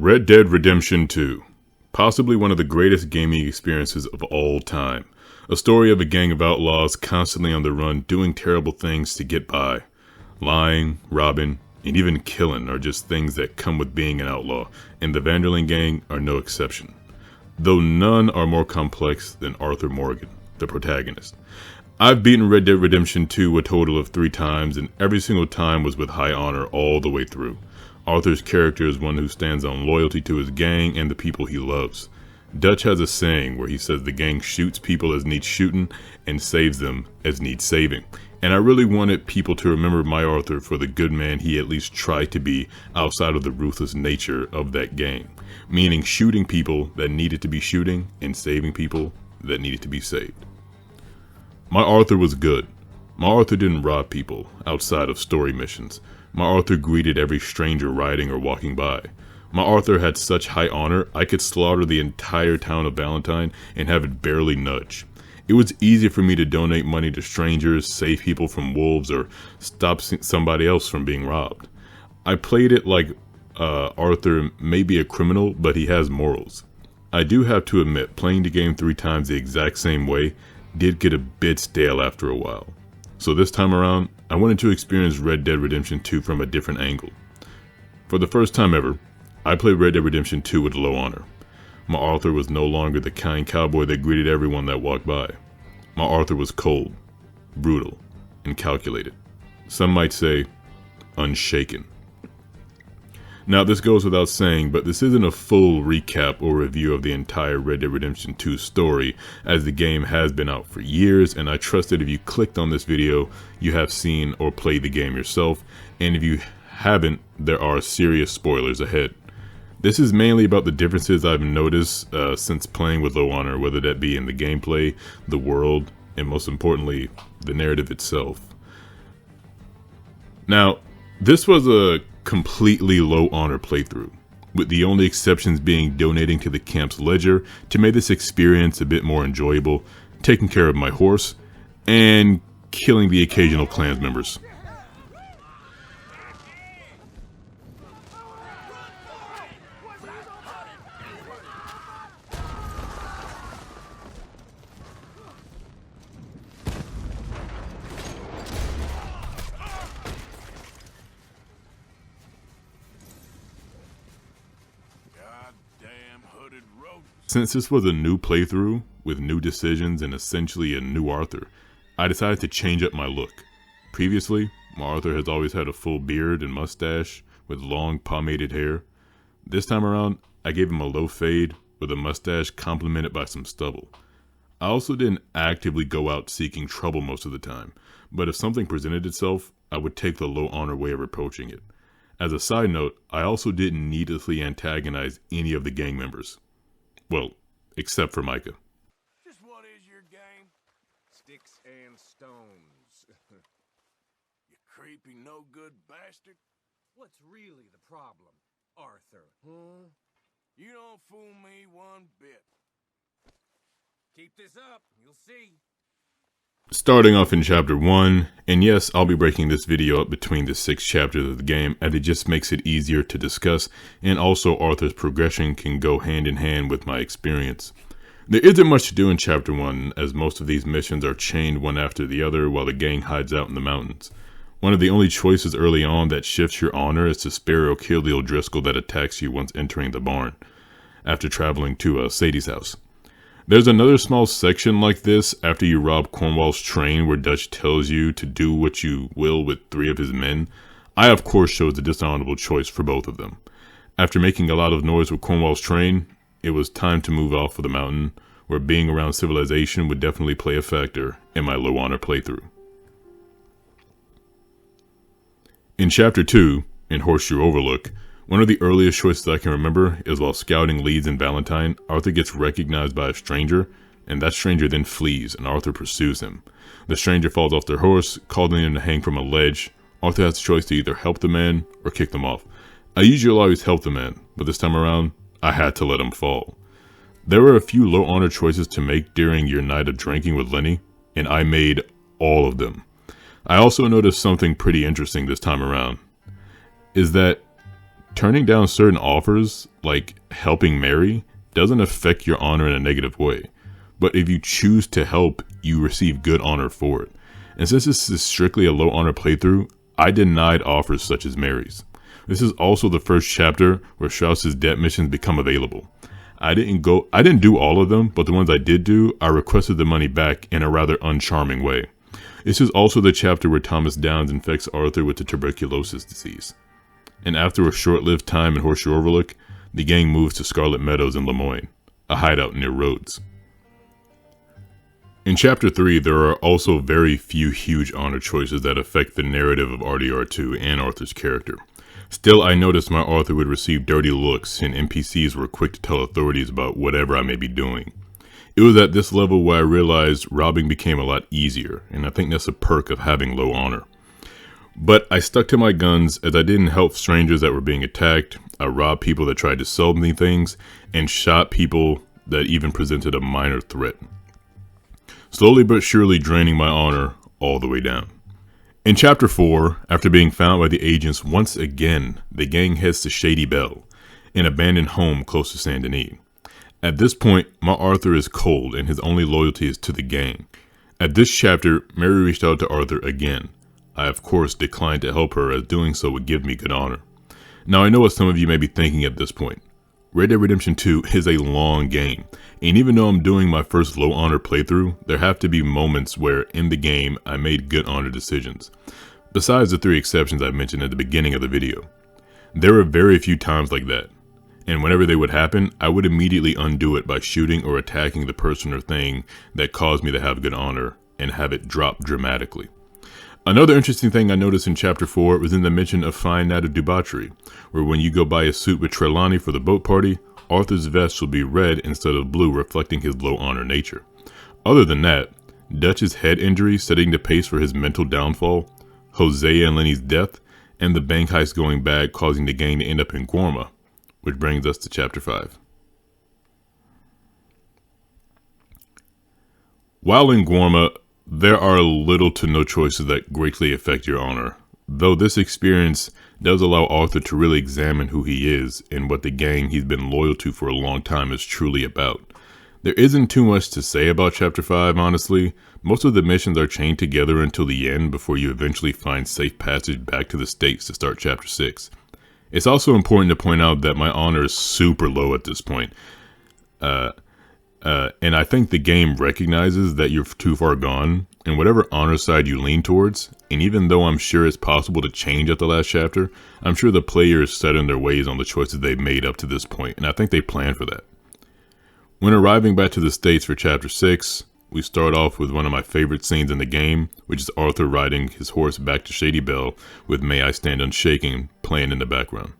Red Dead Redemption 2, possibly one of the greatest gaming experiences of all time. A story of a gang of outlaws constantly on the run doing terrible things to get by. Lying, robbing, and even killing are just things that come with being an outlaw, and the Vanderlyn gang are no exception. Though none are more complex than Arthur Morgan, the protagonist. I've beaten Red Dead Redemption 2 a total of 3 times, and every single time was with high honor all the way through. Arthur's character is one who stands on loyalty to his gang and the people he loves. Dutch has a saying where he says the gang shoots people as needs shooting and saves them as needs saving. And I really wanted people to remember my Arthur for the good man he at least tried to be outside of the ruthless nature of that gang. Meaning shooting people that needed to be shooting and saving people that needed to be saved. My Arthur was good. My Arthur didn't rob people outside of story missions. My Arthur greeted every stranger riding or walking by. My Arthur had such high honor, I could slaughter the entire town of Valentine and have it barely nudge. It was easy for me to donate money to strangers, save people from wolves, or stop somebody else from being robbed. I played it like Arthur may be a criminal, but he has morals. I do have to admit, playing the game 3 times the exact same way did get a bit stale after a while. So this time around, I wanted to experience Red Dead Redemption 2 from a different angle. For the first time ever, I played Red Dead Redemption 2 with low honor. My Arthur was no longer the kind cowboy that greeted everyone that walked by. My Arthur was cold, brutal, and calculated. Some might say, unshaken. Now this goes without saying, but this isn't a full recap or review of the entire Red Dead Redemption 2 story, as the game has been out for years, and I trust that if you clicked on this video, you have seen or played the game yourself, and if you haven't, there are serious spoilers ahead. This is mainly about the differences I've noticed since playing with low honor, whether that be in the gameplay, the world, and most importantly, the narrative itself. Now, this was a completely low honor playthrough, with the only exceptions being donating to the camp's ledger to make this experience a bit more enjoyable, taking care of my horse, and killing the occasional clan members. Since this was a new playthrough, with new decisions and essentially a new Arthur, I decided to change up my look. Previously, my Arthur has always had a full beard and mustache with long pomaded hair. This time around, I gave him a low fade with a mustache complemented by some stubble. I also didn't actively go out seeking trouble most of the time, but if something presented itself, I would take the low honor way of approaching it. As a side note, I also didn't needlessly antagonize any of the gang members. Well, except for Micah. Just what is your game? Sticks and stones. You creepy, no good bastard. What's really the problem, Arthur? Huh? You don't fool me one bit. Keep this up, you'll see. Starting off in chapter 1, and yes, I'll be breaking this video up between the 6 chapters of the game, as it just makes it easier to discuss, and also Arthur's progression can go hand in hand with my experience. There isn't much to do in chapter 1, as most of these missions are chained one after the other while the gang hides out in the mountains. One of the only choices early on that shifts your honor is to spare or kill the O'Driscoll that attacks you once entering the barn, after traveling to Shady's house. There's another small section like this after you rob Cornwall's train where Dutch tells you to do what you will with 3 of his men. I of course chose the dishonorable choice for both of them. After making a lot of noise with Cornwall's train, it was time to move off of the mountain, where being around civilization would definitely play a factor in my low honor playthrough. In chapter 2, in Horseshoe Overlook, one of the earliest choices I can remember is while scouting leads in Valentine, Arthur gets recognized by a stranger, and that stranger then flees, and Arthur pursues him. The stranger falls off their horse, causing him to hang from a ledge. Arthur has the choice to either help the man or kick them off. I usually always help the man, but this time around, I had to let him fall. There were a few low honor choices to make during your night of drinking with Lenny, and I made all of them. I also noticed something pretty interesting this time around, is that turning down certain offers, like helping Mary, doesn't affect your honor in a negative way. But if you choose to help, you receive good honor for it. And since this is strictly a low honor playthrough, I denied offers such as Mary's. This is also the first chapter where Strauss's debt missions become available. I didn't do all of them, but the ones I did do, I requested the money back in a rather uncharming way. This is also the chapter where Thomas Downs infects Arthur with the tuberculosis disease. And after a short-lived time in Horseshoe Overlook, the gang moves to Scarlet Meadows in Lemoyne, a hideout near Rhodes. In Chapter 3, there are also very few huge honor choices that affect the narrative of RDR2 and Arthur's character. Still, I noticed my Arthur would receive dirty looks, and NPCs were quick to tell authorities about whatever I may be doing. It was at this level where I realized robbing became a lot easier, and I think that's a perk of having low honor. But I stuck to my guns as I didn't help strangers that were being attacked, I robbed people that tried to sell me things, and shot people that even presented a minor threat. Slowly but surely draining my honor all the way down. In Chapter 4, after being found by the agents once again, the gang heads to Shady Belle, an abandoned home close to Saint Denis. At this point, my Arthur is cold and his only loyalty is to the gang. At this chapter, Mary reached out to Arthur again. I of course declined to help her as doing so would give me good honor. Now I know what some of you may be thinking at this point. Red Dead Redemption 2 is a long game, and even though I'm doing my first low honor playthrough, there have to be moments where in the game I made good honor decisions. Besides the 3 exceptions I mentioned at the beginning of the video. There were very few times like that, and whenever they would happen, I would immediately undo it by shooting or attacking the person or thing that caused me to have good honor and have it drop dramatically. Another interesting thing I noticed in Chapter 4 was in the mention of fine night of debauchery, where when you go buy a suit with Trelawney for the boat party, Arthur's vest will be red instead of blue, reflecting his low honor nature. Other than that, Dutch's head injury setting the pace for his mental downfall, Hosea and Lenny's death, and the bank heist going bad causing the gang to end up in Guarma, which brings us to Chapter 5. While in Guarma, there are little to no choices that greatly affect your honor, though this experience does allow Arthur to really examine who he is and what the gang he's been loyal to for a long time is truly about. There isn't too much to say about Chapter 5, honestly. Most of the missions are chained together until the end before you eventually find safe passage back to the States to start Chapter 6. It's also important to point out that my honor is super low at this point. And I think the game recognizes that you're too far gone, and whatever honor side you lean towards, and even though I'm sure it's possible to change at the last chapter, I'm sure the player is set in their ways on the choices they've made up to this point, and I think they planned for that. When arriving back to the States for Chapter 6, we start off with one of my favorite scenes in the game, which is Arthur riding his horse back to Shady Belle with May I Stand Unshaken playing in the background.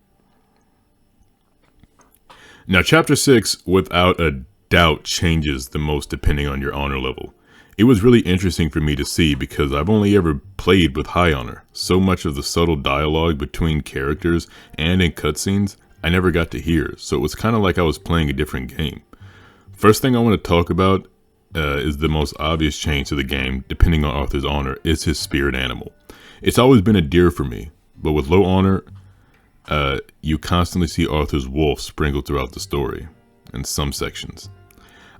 Now Chapter 6, without a doubt, changes the most depending on your honor level. It was really interesting for me to see because I've only ever played with high honor. So much of the subtle dialogue between characters and in cutscenes I never got to hear, so it was kind of like I was playing a different game. First thing I want to talk about is the most obvious change to the game, depending on Arthur's honor, is his spirit animal. It's always been a deer for me, but with low honor, you constantly see Arthur's wolf sprinkled throughout the story, in some sections.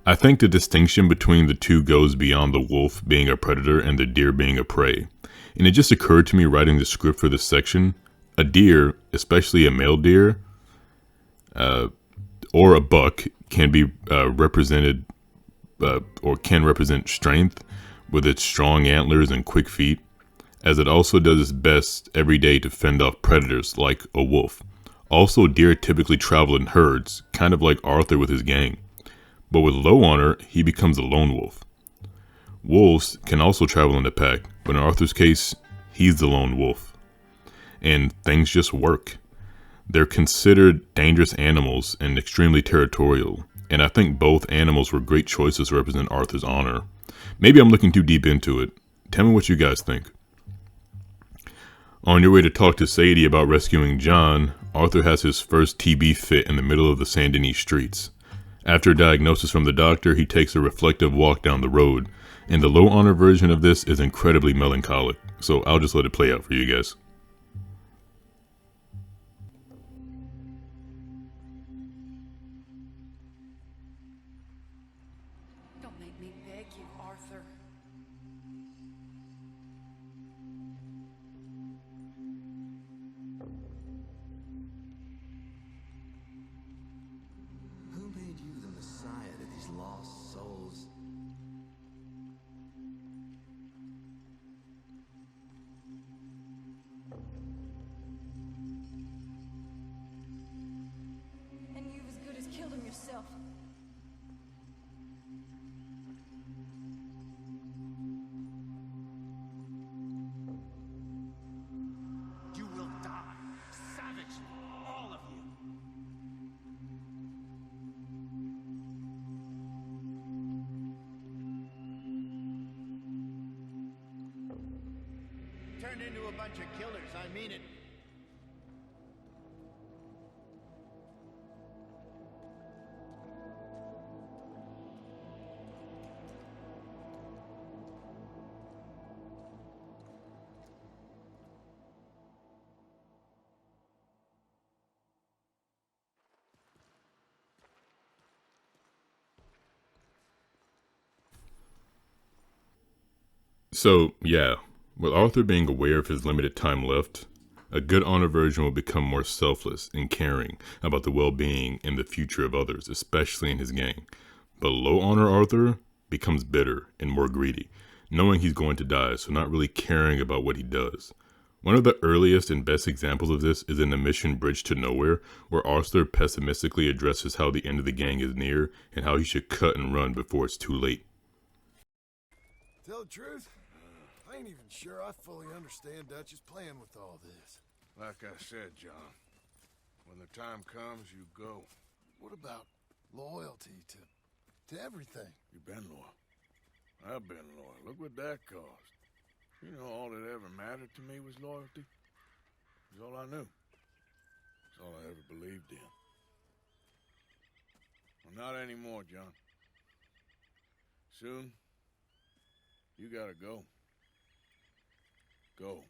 I think the distinction between the two goes beyond the wolf being a predator and the deer being a prey. And it just occurred to me writing the script for this section, a deer, especially a male deer, or a buck, can be represented or can represent strength with its strong antlers and quick feet, as it also does its best every day to fend off predators like a wolf. Also, deer typically travel in herds, kind of like Arthur with his gang. But with low honor, he becomes a lone wolf. Wolves can also travel in a pack, but in Arthur's case, he's the lone wolf. And things just work. They're considered dangerous animals and extremely territorial, and I think both animals were great choices to represent Arthur's honor. Maybe I'm looking too deep into it. Tell me what you guys think. On your way to talk to Shady about rescuing John, Arthur has his first TB fit in the middle of the Saint Denis streets. After a diagnosis from the doctor, he takes a reflective walk down the road, and the low honor version of this is incredibly melancholic, so I'll just let it play out for you guys. me beg you, Arthur. Who made you the messiah to these lost souls? And you've as good as killed him yourself. You will die, savagely, all of you. Turned into a bunch of killers, I mean it. So, yeah, with Arthur being aware of his limited time left, a good honor version will become more selfless and caring about the well-being and the future of others, especially in his gang. But low honor Arthur becomes bitter and more greedy, knowing he's going to die, so not really caring about what he does. One of the earliest and best examples of this is in the mission Bridge to Nowhere, where Arthur pessimistically addresses how the end of the gang is near and how he should cut and run before it's too late. Tell the truth, I ain't even sure I fully understand Dutch's plan with all this. Like I said, John, when the time comes, you go. What about loyalty to everything? You've been loyal. I've been loyal. Look what that cost. You know, all that ever mattered to me was loyalty. It was all I knew. It's all I ever believed in. Well, not anymore, John. Soon, you gotta go. Go.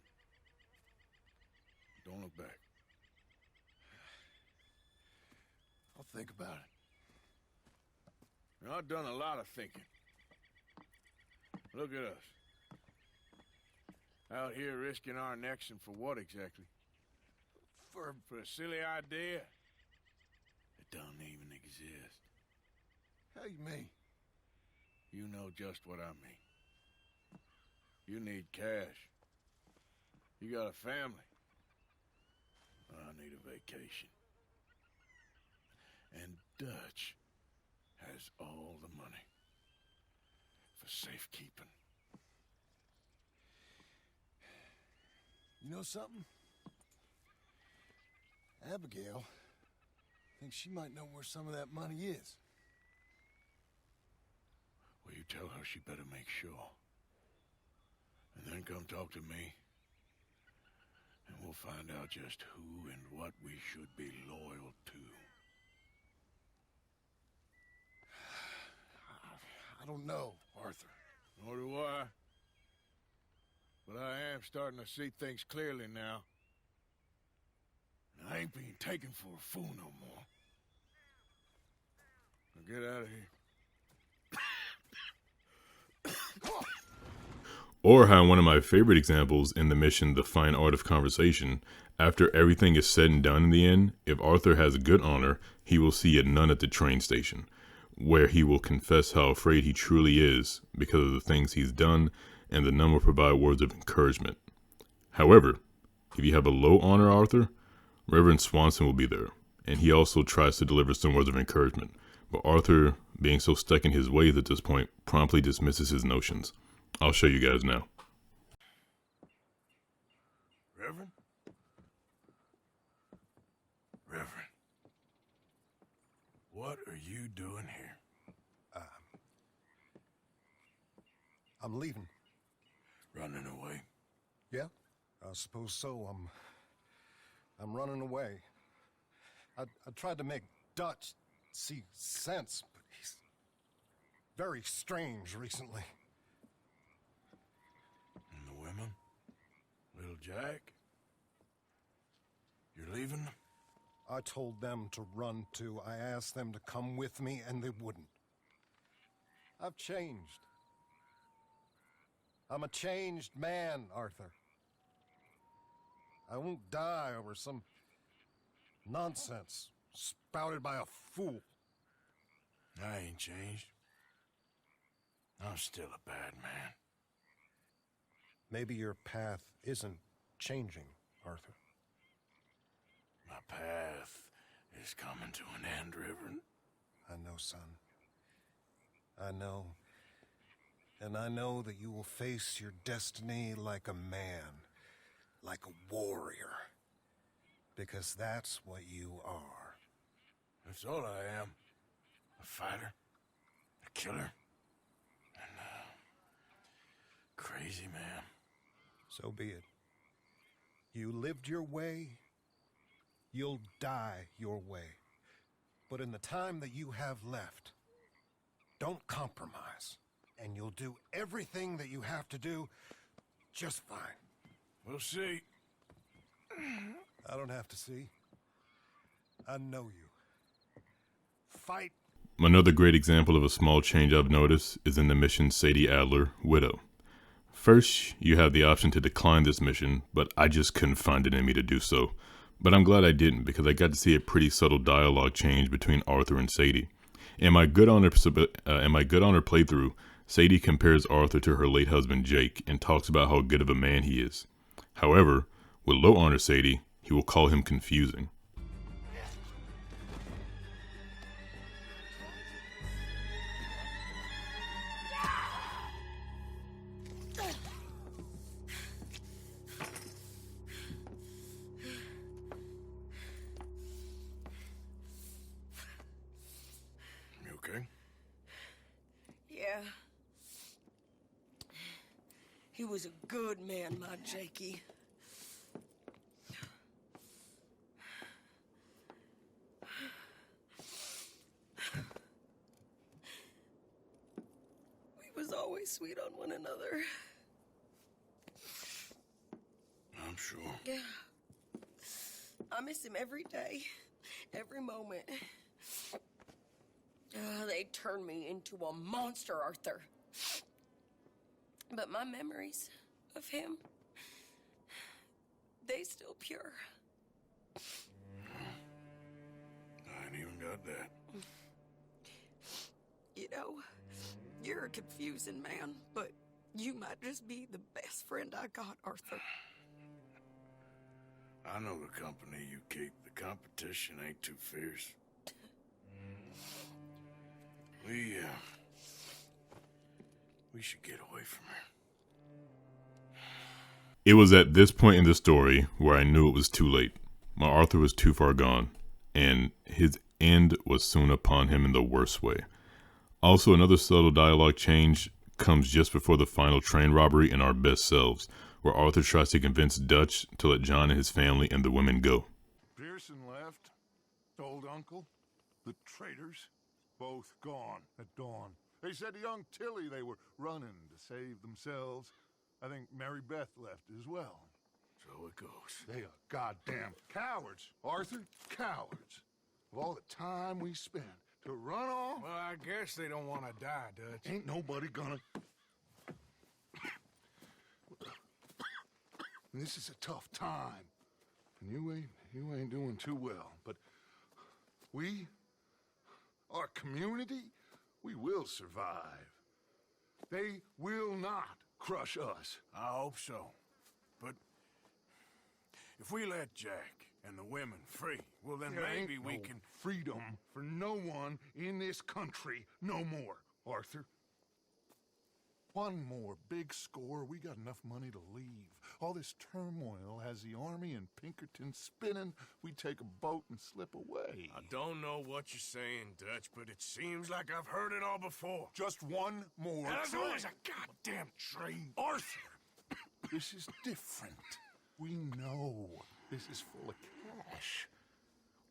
Don't look back. I'll think about it. Now, I've done a lot of thinking. Look at us. Out here risking our necks, and for what exactly? For a silly idea that don't even exist. How you mean? You know just what I mean. You need cash. You got a family. I need a vacation. And Dutch has all the money for safekeeping. You know something? Abigail thinks she might know where some of that money is. Well, you tell her she better make sure. And then come talk to me. And we'll find out just who and what we should be loyal to. I don't know, Arthur. Nor do I. But I am starting to see things clearly now. And I ain't being taken for a fool no more. Now get out of here. Or how one of my favorite examples in the mission The Fine Art of Conversation, after everything is said and done in the end, if Arthur has a good honor, he will see a nun at the train station, where he will confess how afraid he truly is because of the things he's done, and the nun will provide words of encouragement. However, if you have a low honor Arthur, Reverend Swanson will be there, and he also tries to deliver some words of encouragement, but Arthur, being so stuck in his ways at this point, promptly dismisses his notions. I'll show you guys now. Reverend? Reverend. What are you doing here? I'm leaving. Running away? Yeah, I suppose so. I'm running away. I tried to make Dutch see sense, but he's very strange recently. And the women? Little Jack? You're leaving them? I told them to run too. I asked them to come with me, and they wouldn't. I've changed. I'm a changed man, Arthur. I won't die over some nonsense spouted by a fool. I ain't changed. I'm still a bad man. Maybe your path isn't changing, Arthur. My path is coming to an end, Reverend. I know, son. I know. And I know that you will face your destiny like a man, like a warrior. Because that's what you are. That's all I am. A fighter, a killer, and a crazy man. So be it. You lived your way, you'll die your way. But in the time that you have left, don't compromise. And you'll do everything that you have to do just fine. We'll see. I don't have to see. I know you. Fight. Another great example of a small change I've noticed is in the mission Sadie Adler, Widow. First, you have the option to decline this mission, but I just couldn't find it in me to do so. But I'm glad I didn't, because I got to see a pretty subtle dialogue change between Arthur and Sadie. In my good on her playthrough, Sadie compares Arthur to her late husband Jake and talks about how good of a man he is. However, with low honor Sadie, he will call him confusing. You okay? Yeah. He was a good man, my Jakey. We was always sweet on one another. I'm sure. Yeah. I miss him every day, every moment. They turned me into a monster, Arthur. But my memories of him, they still pure. I ain't even got that. You know, you're a confusing man, but you might just be the best friend I got, Arthur. I know the company you keep. The competition ain't too fierce. We should get away from her. It was at this point in the story where I knew it was too late. My Arthur was too far gone, and his end was soon upon him in the worst way. Also, another subtle dialogue change comes just before the final train robbery in Our Best Selves, where Arthur tries to convince Dutch to let John and his family and the women go. Pearson left. Old uncle. The traitors. Both gone at dawn. They said to young Tilly they were running to save themselves. I think Mary Beth left as well. So it goes. They are goddamn cowards, Arthur. Cowards. Of all the time we spent to run off. Well, I guess they don't want to die, Dutch. Ain't nobody gonna... This is a tough time. And you ain't doing too well. But we, our community, we will survive. They will not crush us. I hope so. But if we let Jack and the women free, well then There maybe ain't we no can... freedom for no one in this country no more, Arthur. One more big score, we got enough money to leave. All this turmoil has the army and Pinkerton spinning. We take a boat and slip away. I don't know what you're saying, Dutch, but it seems like I've heard it all before. Just one more And there's train. always a goddamn train. Arthur, this is different. We know this is full of cash.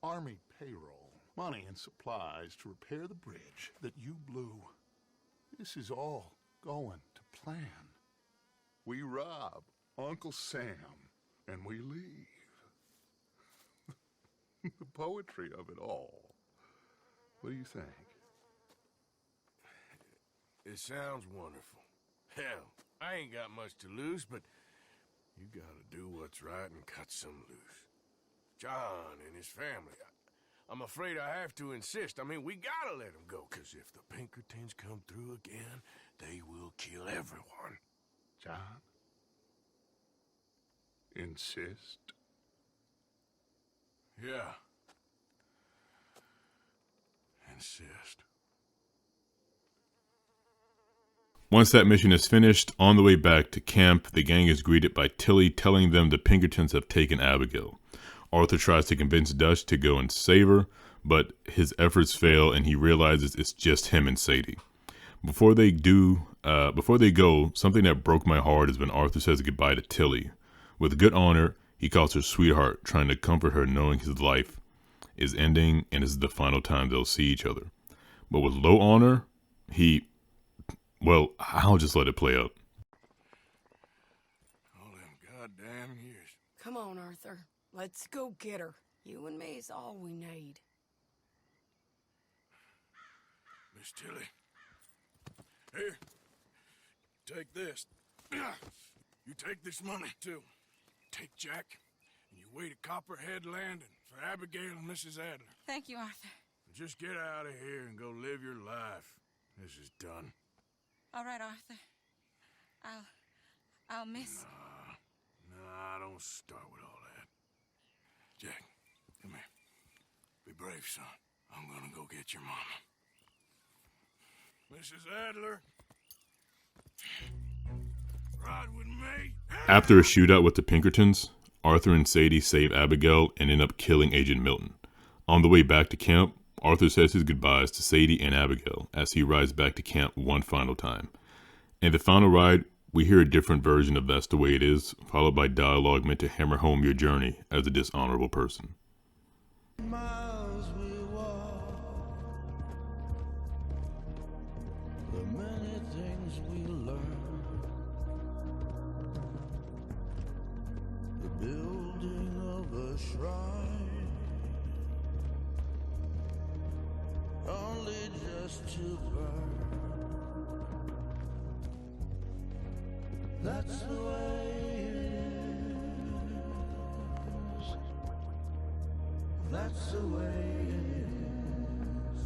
Army payroll, money and supplies to repair the bridge that you blew. This is all going to plan. We rob Uncle Sam and we leave. The poetry of it all. What do you think? It sounds wonderful. Hell, I ain't got much to lose, but you gotta do what's right and cut some loose. John and his family, I'm afraid I have to insist. I mean, we gotta let them go, because if the Pinkertons come through again, they will kill everyone. John? Insist? Yeah. Insist. Once that mission is finished, on the way back to camp, the gang is greeted by Tilly telling them the Pinkertons have taken Abigail. Arthur tries to convince Dutch to go and save her, but his efforts fail and he realizes it's just him and Shady. Before they go, something that broke my heart is when Arthur says goodbye to Tilly. With good honor, he calls her sweetheart, trying to comfort her knowing his life is ending and this is the final time they'll see each other. But with low honor, well, I'll just let it play out. All them goddamn years. Come on, Arthur. Let's go get her. You and me is all we need. Miss Tilly. Here. Take this. You take this money, too. Take Jack, and you wait at Copperhead Landing for Abigail and Mrs. Adler. Thank you, Arthur. Just get out of here and go live your life. This is done. All right, Arthur. I'll miss... Nah, don't start with all that. Jack, come here. Be brave, son. I'm gonna go get your mama. Mrs. Adler. Ride with me. After a shootout with the Pinkertons, Arthur and Shady save Abigail and end up killing Agent Milton. On the way back to camp, Arthur says his goodbyes to Shady and Abigail as he rides back to camp one final time. In the final ride, we hear a different version of That's the Way It Is, followed by dialogue meant to hammer home your journey as a dishonorable person. Miles we walk, the many things we learn, the building of a shrine, only just to burn. That's the way it is. That's the way it is.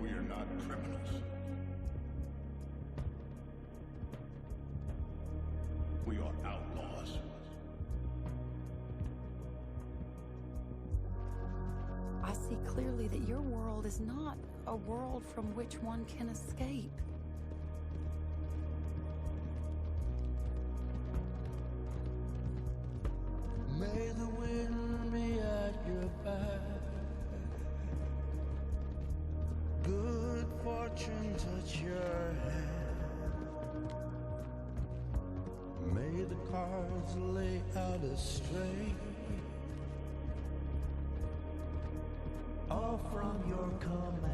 We are not criminals. We are outlaws. I see clearly that your world is not a world from which one can escape. May the wind be at your back. Good fortune touch your hand. May the cards lay out astray, all from your command.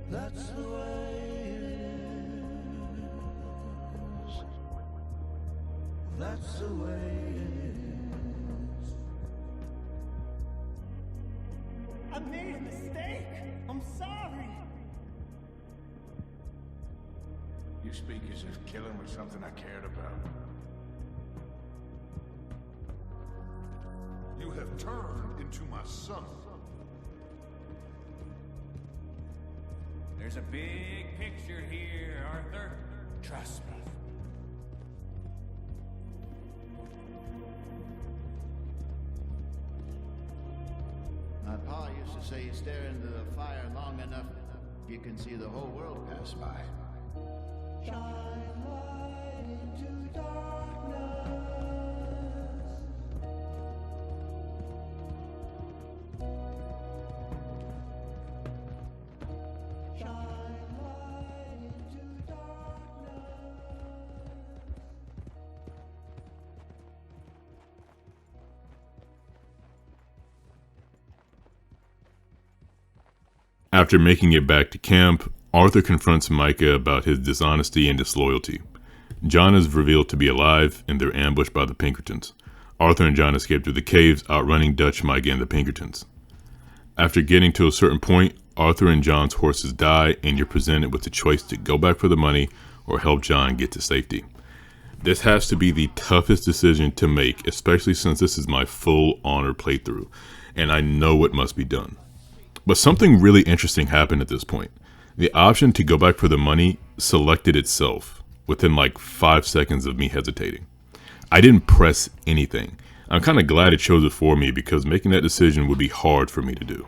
That's the way it is. That's the way it is. I made a mistake. I'm sorry. You speak as if killing was something I cared about. You have turned into my son. There's a big picture here, Arthur. Trust me. My pa used to say you stare into the fire long enough, you can see the whole world pass by. Shine light into darkness. Shine light into darkness. After making it back to camp, Arthur confronts Micah about his dishonesty and disloyalty. John is revealed to be alive, and they're ambushed by the Pinkertons. Arthur and John escape through the caves, outrunning Dutch, Micah, and the Pinkertons. After getting to a certain point, Arthur and John's horses die, and you're presented with the choice to go back for the money or help John get to safety. This has to be the toughest decision to make, especially since this is my full honor playthrough, and I know what must be done. But something really interesting happened at this point. The option to go back for the money selected itself within like 5 seconds of me hesitating. I didn't press anything. I'm kind of glad it chose it for me because making that decision would be hard for me to do.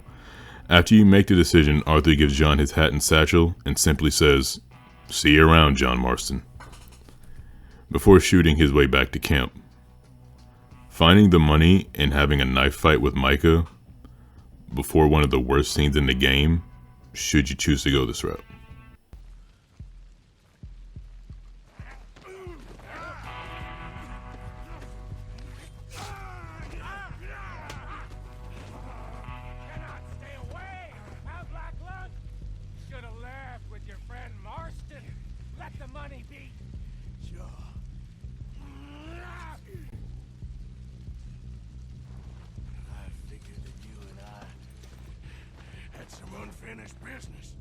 After you make the decision, Arthur gives John his hat and satchel and simply says, "See you around, John Marston," before shooting his way back to camp. Finding the money and having a knife fight with Micah before one of the worst scenes in the game, should you choose to go this route. Unfinished business.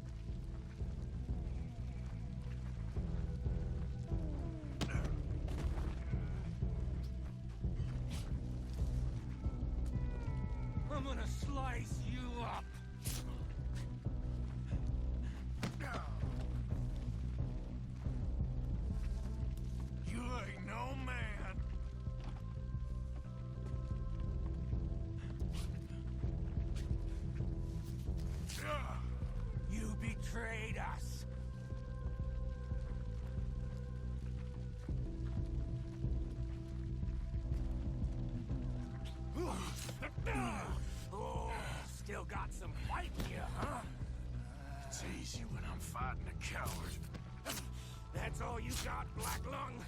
I'm gonna slice you up. You ain't no man. You betrayed us. Oh, still got some fight in you, huh? It's easy when I'm fighting a coward. That's all you got, Black Lung?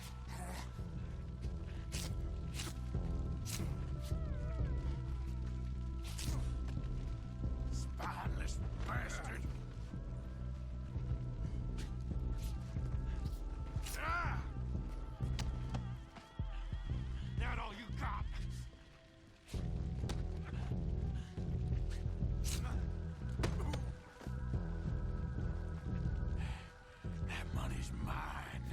Spineless bastard. Not all you got. That money's mine.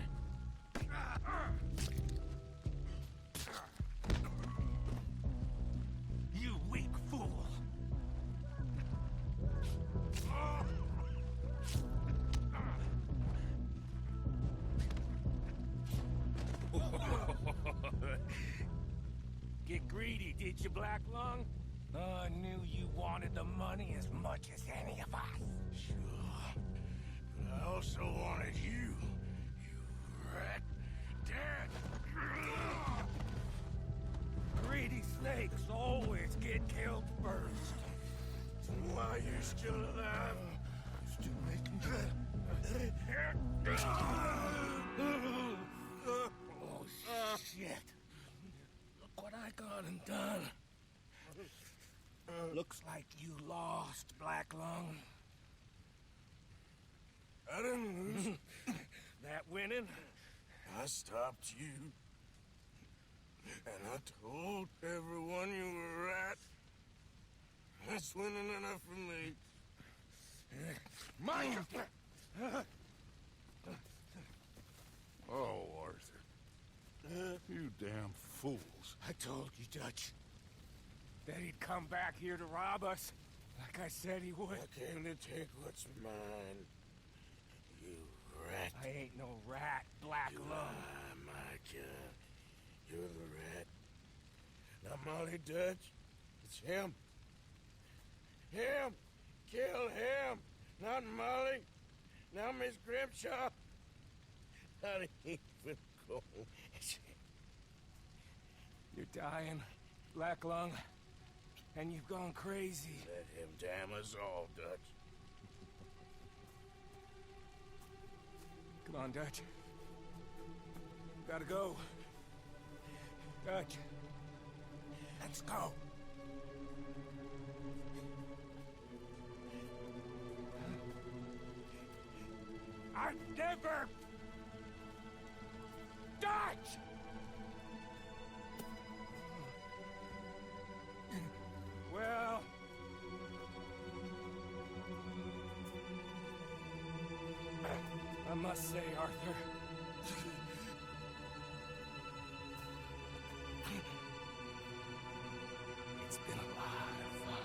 You weak fool. Get greedy, did you, Black Lung? I knew you wanted the money as much as any of us. Sure. But I also wanted you, you rat. Dead. Greedy snakes always get killed first. Why you're still alive? Still making good. Oh, shit. Look what I got and done. Looks like you lost, Black Lung. I didn't lose. That winning? I stopped you. And I told everyone you were right. That's winning enough for me. Mike! Oh, Arthur. You damn fools. I told you, Dutch, that he'd come back here to rob us, like I said he would. I came to take what's mine. You rat. I ain't no rat, Black Lung. Micah. You're the rat. Not Molly Dutch. It's him. Him! Kill him! Not Molly. Now Miss Grimshaw. Not even go. You're dying, Black Lung, and you've gone crazy. Let him damn us all, Dutch. Come on, Dutch. Gotta go. Dutch. Let's go. I never... Dutch! Well, must say, Arthur. It's been a lot of fun.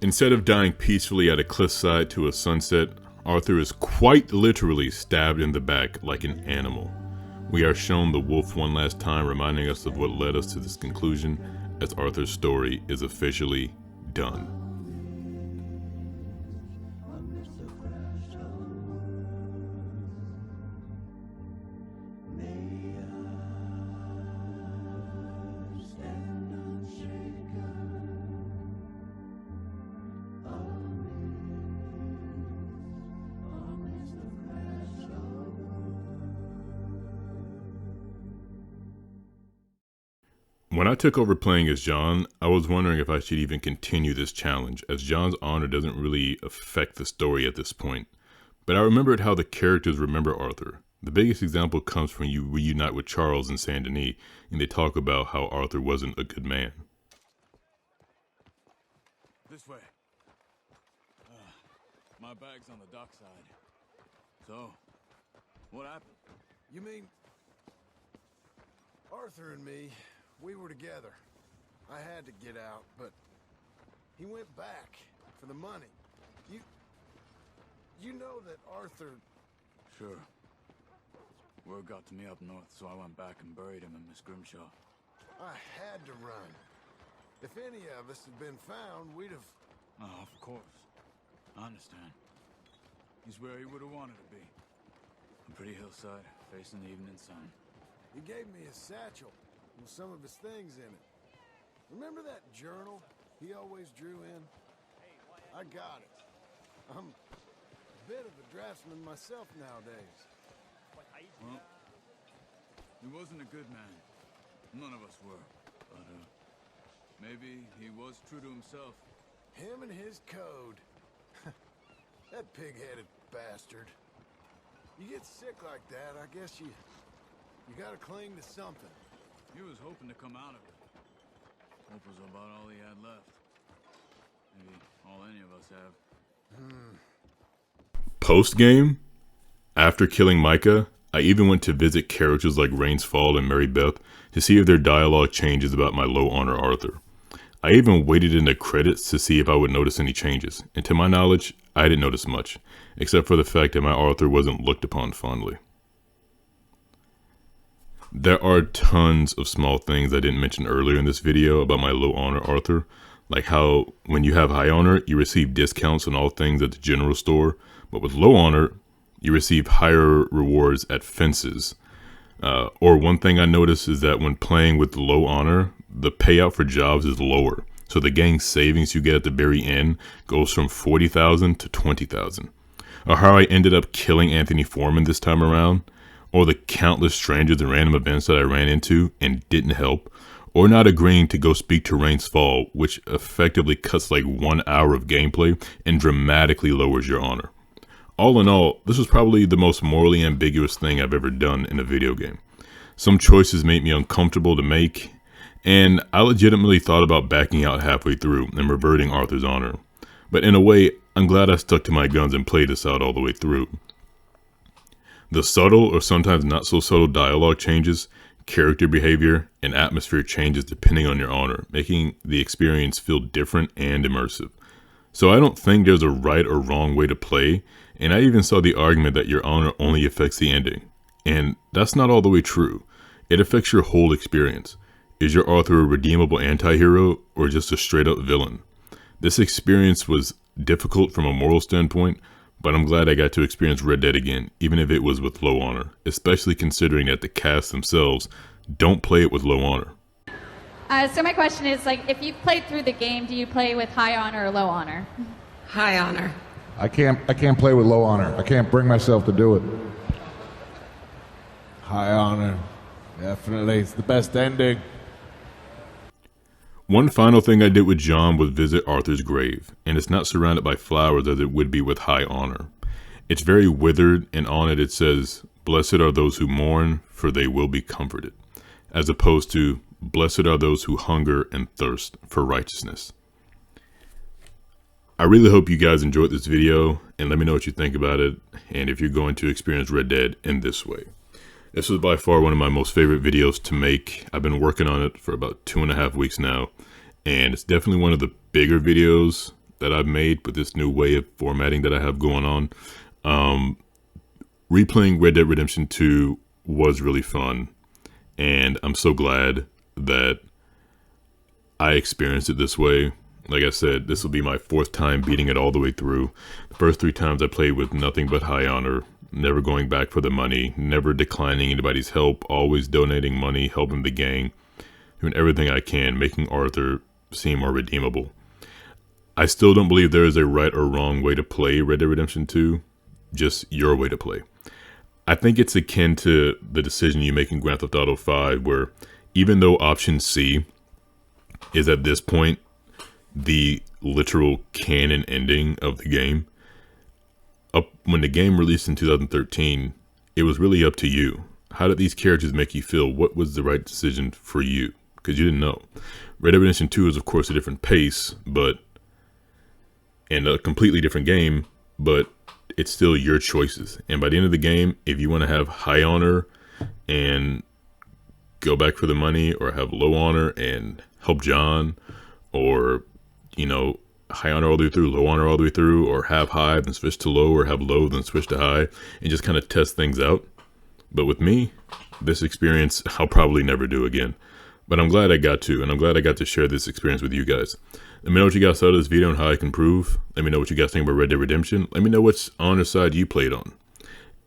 Instead of dying peacefully at a cliffside to a sunset, Arthur is quite literally stabbed in the back like an animal. We are shown the wolf one last time, reminding us of what led us to this conclusion, as Arthur's story is officially done. When I took over playing as John, I was wondering if I should even continue this challenge, as John's honor doesn't really affect the story at this point. But I remembered how the characters remember Arthur. The biggest example comes from you reunite with Charles and Saint Denis, and they talk about how Arthur wasn't a good man. This way. My bag's on the dockside. So, what happened? You mean Arthur and me, we were together. I had to get out, but he went back for the money. You know that Arthur... Sure. Word got to me up north, so I went back and buried him in Miss Grimshaw. I had to run. If any of us had been found, we'd have... Oh, of course. I understand. He's where he would have wanted to be. A pretty hillside, facing the evening sun. He gave me his satchel with some of his things in it. Remember that journal he always drew in? I got it. I'm a bit of a draftsman myself nowadays. Well, he wasn't a good man. None of us were. But, maybe he was true to himself. Him and his code. That pig-headed bastard. You get sick like that, I guess you gotta cling to something. He was hoping to come out of it. Hope was about all he had left. Maybe all any of us have. Post-game, after killing Micah, I even went to visit characters like Rains Fall and Mary Beth to see if their dialogue changes about my low honor Arthur. I even waited in the credits to see if I would notice any changes, and to my knowledge, I didn't notice much, except for the fact that my Arthur wasn't looked upon fondly. There are tons of small things I didn't mention earlier in this video about my low honor Arthur, like how when you have high honor, you receive discounts on all things at the general store, but with low honor, you receive higher rewards at fences. Or one thing I noticed is that when playing with low honor, the payout for jobs is lower. So the gang savings you get at the very end goes from 40,000 to 20,000. Or how I ended up killing Anthony Foreman this time around. Or the countless strangers and random events that I ran into and didn't help. Or not agreeing to go speak to Rains Fall, which effectively cuts like 1 hour of gameplay and dramatically lowers your honor. All in all, this was probably the most morally ambiguous thing I've ever done in a video game. Some choices made me uncomfortable to make, and I legitimately thought about backing out halfway through and reverting Arthur's honor. But in a way, I'm glad I stuck to my guns and played this out all the way through. The subtle or sometimes not so subtle dialogue changes, character behavior, and atmosphere changes depending on your honor, making the experience feel different and immersive. So I don't think there's a right or wrong way to play, and I even saw the argument that your honor only affects the ending. And that's not all the way true. It affects your whole experience. Is your Arthur a redeemable anti-hero or just a straight up villain? This experience was difficult from a moral standpoint, but I'm glad I got to experience Red Dead again, even if it was with low honor, especially considering that the cast themselves don't play it with low honor. So my question is, like, if you've played through the game, do you play with high honor or low honor? High honor. I can't play with low honor. I can't bring myself to do it. High honor. Definitely. It's the best ending. One final thing I did with John was visit Arthur's grave, and it's not surrounded by flowers as it would be with High Honor. It's very withered, and on it says, "Blessed are those who mourn, for they will be comforted," as opposed to, "Blessed are those who hunger and thirst for righteousness." I really hope you guys enjoyed this video, and let me know what you think about it, and if you're going to experience Red Dead in this way. This was by far one of my most favorite videos to make. I've been working on it for about 2.5 weeks now, and it's definitely one of the bigger videos that I've made with this new way of formatting that I have going on. Replaying Red Dead Redemption 2 was really fun, and I'm so glad that I experienced it this way. Like I said, this will be my 4th time beating it all the way through. The first 3 times I played with nothing but High Honor, never going back for the money, never declining anybody's help, always donating money, helping the gang, doing everything I can, making Arthur seem more redeemable. I still don't believe there is a right or wrong way to play Red Dead Redemption 2, just your way to play. I think it's akin to the decision you make in Grand Theft Auto 5, where even though option C is at this point the literal canon ending of the game, when the game released in 2013, it was really up to you. How did these characters make you feel? What was the right decision for you? Because you didn't know. Red Dead Redemption 2 is, of course, a different pace, and a completely different game, but it's still your choices. And by the end of the game, if you want to have High Honor and go back for the money, or have Low Honor and help John, or, you know, High Honor all the way through, Low Honor all the way through, or have High then switch to Low, or have Low then switch to High, and just kind of test things out. But with me, this experience I'll probably never do again. But I'm glad I got to, and I'm glad I got to share this experience with you guys. Let me know what you guys thought of this video and how I can improve. Let me know what you guys think about Red Dead Redemption. Let me know which honor side you played on.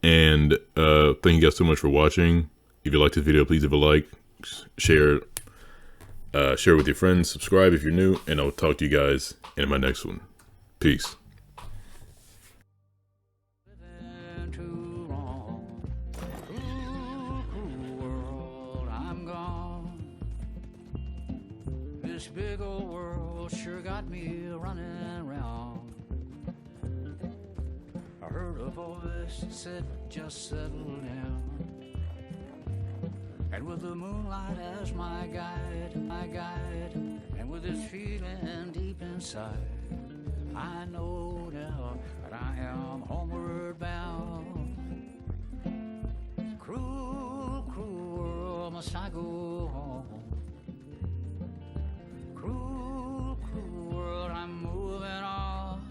And thank you guys so much for watching. If you like this video, please leave a like, share with your friends, subscribe if you're new, and I'll talk to you guys in my next one. Peace. This big old world sure got me running around. I heard a voice that said, just settle down. And with the moonlight as my guide, and with this feeling deep inside, I know now that I am homeward bound. Cruel, cruel world, must I go home? Cruel, cruel world, I'm moving on.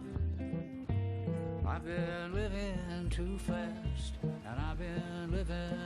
I've been living too fast, and I've been living